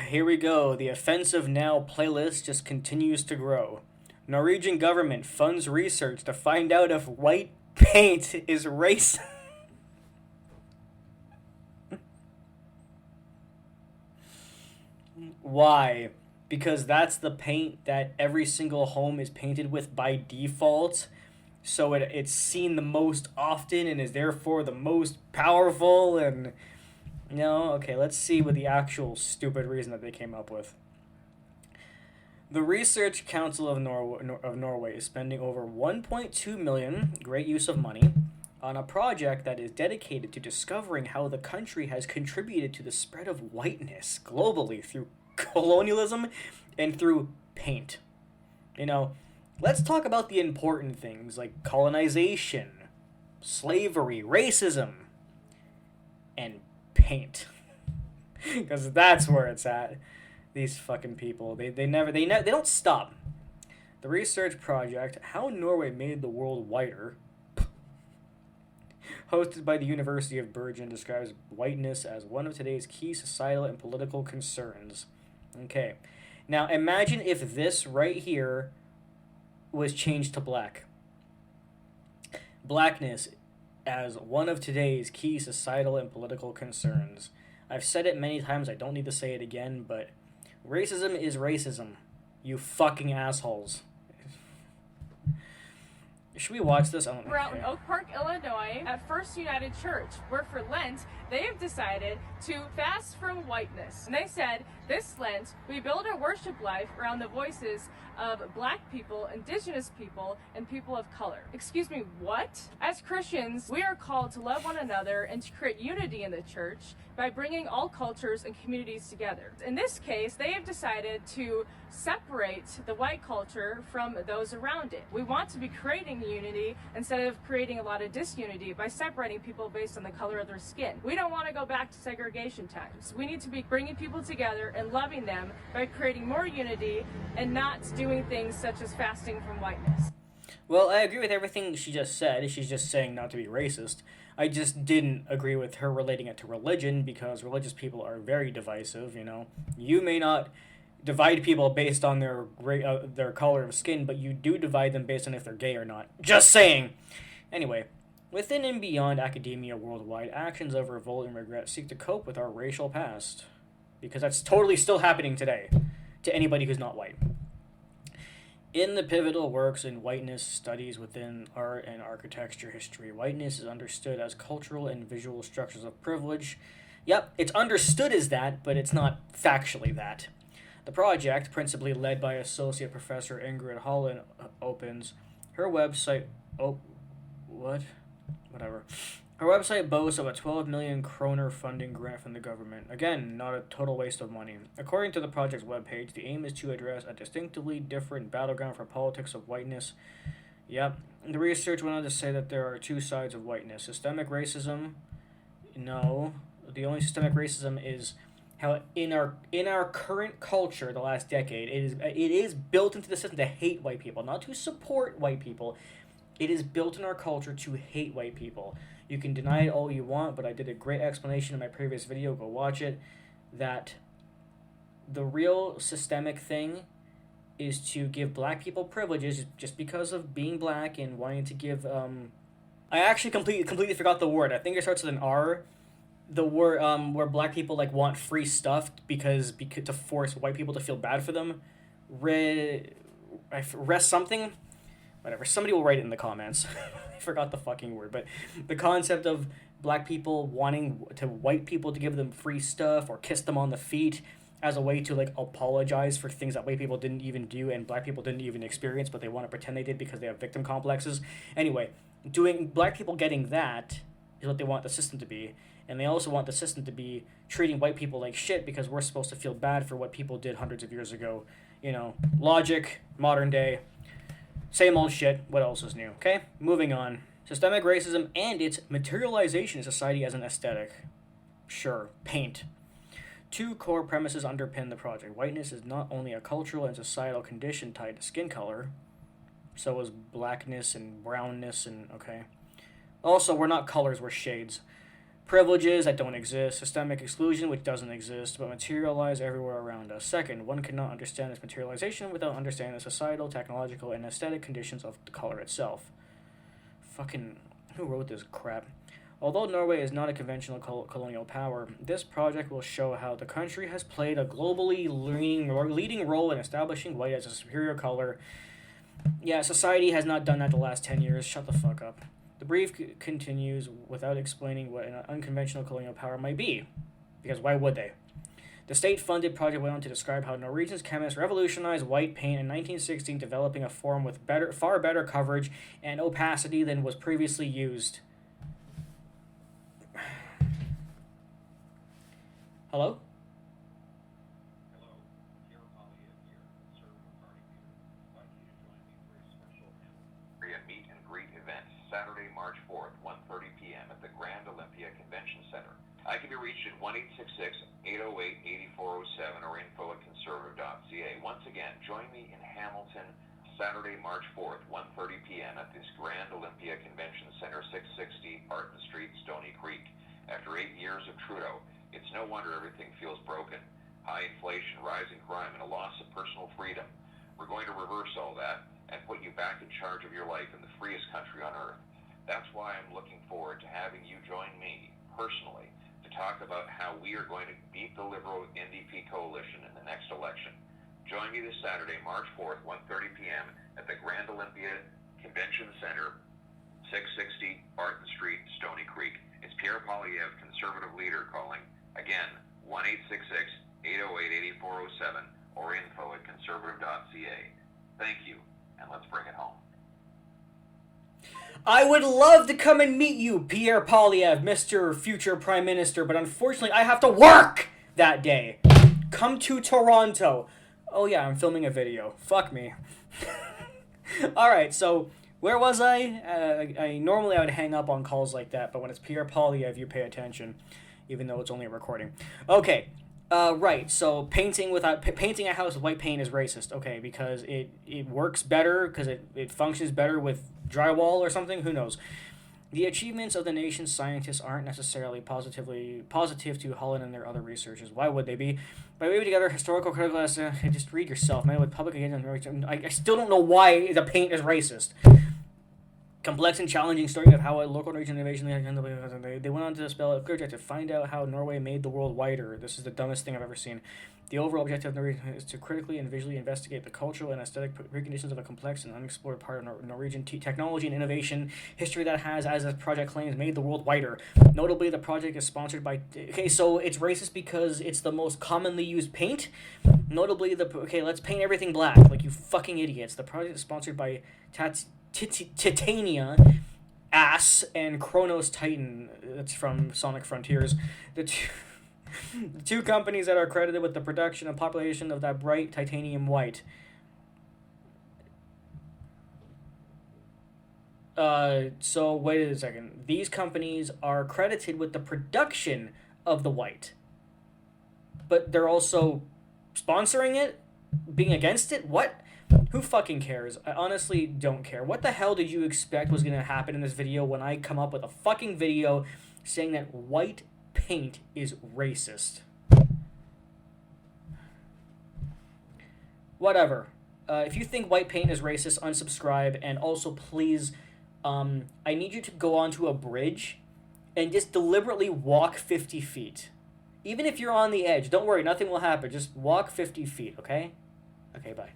here we go. The Offensive Now playlist just continues to grow. Norwegian government funds research to find out if white paint is racist. Why? Because that's the paint that every single home is painted with by default. So it's seen the most often and is therefore the most powerful. And no, okay, let's see what the actual stupid reason that they came up with. The Research Council of Norway is spending over 1.2 million, great use of money, on a project that is dedicated to discovering how the country has contributed to the spread of whiteness globally through colonialism and through paint. You know, let's talk about the important things like colonization, slavery, racism, and paint. Because that's where it's at. These fucking people, they don't stop. The research project, How Norway Made the World Whiter, hosted by the University of Bergen, describes whiteness as one of today's key societal and political concerns. Okay. Now imagine if this right here was changed to black. Blackness as one of today's key societal and political concerns. I've said it many times, I don't need to say it again, but racism is racism. You fucking assholes. Should we watch this? I don't know. We're out in Oak Park, Illinois, at First United Church, where for Lent, they have decided to fast from whiteness. And they said, this Lent, we build our worship life around the voices of black people, indigenous people, and people of color. Excuse me, what? As Christians, we are called to love one another and to create unity in the church by bringing all cultures and communities together. In this case, they have decided to separate the white culture from those around it. We want to be creating unity instead of creating a lot of disunity by separating people based on the color of their skin. We don't want to go back to segregation times. We need to be bringing people together and loving them by creating more unity and not doing things such as fasting from whiteness. Well, I agree with everything she just said. She's just saying not to be racist. I just didn't agree with her relating it to religion because religious people are very divisive, you know. You may not divide people based on their color of skin, but you do divide them based on if they're gay or not. Just saying! Anyway, within and beyond academia worldwide, actions of revolt and regret seek to cope with our racial past. Because that's totally still happening today to anybody who's not white. In the pivotal works in whiteness studies within art and architecture history, whiteness is understood as cultural and visual structures of privilege. Yep, it's understood as that, but it's not factually that. The project, principally led by Associate Professor Ingrid Holland, opens her website... Whatever. Her website boasts of a 12 million kroner funding grant from the government. Again, not a total waste of money. According to the project's webpage, the aim is to address a distinctively different battleground for politics of whiteness. Yep. The research went on to say that there are two sides of whiteness. Systemic racism, no. The only systemic racism is how in our current culture, the last decade, it is built into the system to hate white people, not to support white people. It is built in our culture to hate white people. You can deny it all you want, but I did a great explanation in my previous video, go watch it, that the real systemic thing is to give black people privileges just because of being black and wanting to give, I actually completely forgot the word. I think it starts with an R. The word, where black people, like, want free stuff because to force white people to feel bad for them. Rest something? Whatever, somebody will write it in the comments. I forgot the fucking word, but the concept of black people wanting white people to give them free stuff or kiss them on the feet as a way to, like, apologize for things that white people didn't even do and black people didn't even experience, but they want to pretend they did because they have victim complexes. Anyway, black people getting that is what they want the system to be, and they also want the system to be treating white people like shit because we're supposed to feel bad for what people did hundreds of years ago. You know, logic, modern day. Same old shit, what else is new? Okay, moving on. Systemic racism and its materialization in society as an aesthetic. Sure, paint. Two core premises underpin the project. Whiteness is not only a cultural and societal condition tied to skin color, so is blackness and brownness and, okay. Also, we're not colors, we're shades. Privileges that don't exist, systemic exclusion which doesn't exist but materialize everywhere around us. Second, one cannot understand this materialization without understanding the societal, technological, and aesthetic conditions of the color itself. Fucking, who wrote this crap? Although Norway is not a conventional colonial power, this project will show how the country has played a globally leading role in establishing white as a superior color. Yeah, society has not done that the last 10 years. Shut the fuck up. The brief continues without explaining what an unconventional colonial power might be, because why would they? The state-funded project went on to describe how Norwegian chemists revolutionized white paint in 1916, developing a form with far better coverage and opacity than was previously used. Hello? Meet and greet event Saturday, March 4th, 1:30 p.m. at the Grand Olympia Convention Center. I can be reached at 1-866-808-8407 or info@conservative.ca. Once again, join me in Hamilton Saturday, March 4th, 1:30 p.m. at this Grand Olympia Convention Center, 660 Barton Street, Stony Creek. After 8 years of Trudeau, it's no wonder everything feels broken. High inflation, rising crime, and a loss of personal freedom. We're going to reverse all that and put you back in charge of your life in the freest country on earth. That's why I'm looking forward to having you join me, personally, to talk about how we are going to beat the Liberal NDP coalition in the next election. Join me this Saturday, March 4th, 1:30 p.m. at the Grand Olympia Convention Center, 660 Barton Street, Stony Creek. It's Pierre Poilievre, Conservative leader, calling. Again, 1-866-808-8407 or info@conservative.ca. Thank you, and let's bring it home. I would love to come and meet you, Pierre Poilievre, Mr. Future Prime Minister, but unfortunately I have to work that day. Come to Toronto. Oh yeah, I'm filming a video. Fuck me. Alright, so where was I? Normally I would hang up on calls like that, but when it's Pierre Poilievre, you pay attention, even though it's only a recording. Okay. Right, so painting a house with white paint is racist. Okay, because it works better, because it functions better with drywall or something, who knows. The achievements of the nation's scientists aren't necessarily positive to Holland and their other researchers. Why would they be? By weaving together historical critical just read yourself, man, with public against I still don't know why the paint is racist. Complex and challenging story of how a local region innovation they went on to spell a clear objective, find out how Norway made the world whiter. This is the dumbest thing I've ever seen. The overall objective of Norway is to critically and visually investigate the cultural and aesthetic preconditions of a complex and unexplored part of Norwegian technology and innovation history that has, as the project claims, made the world whiter. Notably, the project is sponsored by... Okay, so it's racist because it's the most commonly used paint. Notably, let's paint everything black, like you fucking idiots. The project is sponsored by Titania, Ass, and Chronos Titan. That's from Sonic Frontiers. The two companies that are credited with the production and population of that bright titanium white. So wait a second. These companies are credited with the production of the white, but they're also sponsoring it, being against it? What? Who fucking cares? I honestly don't care. What the hell did you expect was going to happen in this video when I come up with a fucking video saying that white paint is racist? Whatever. If you think white paint is racist, unsubscribe, and also please, I need you to go onto a bridge and just deliberately walk 50 feet. Even if you're on the edge, don't worry, nothing will happen. Just walk 50 feet, okay? Okay, bye.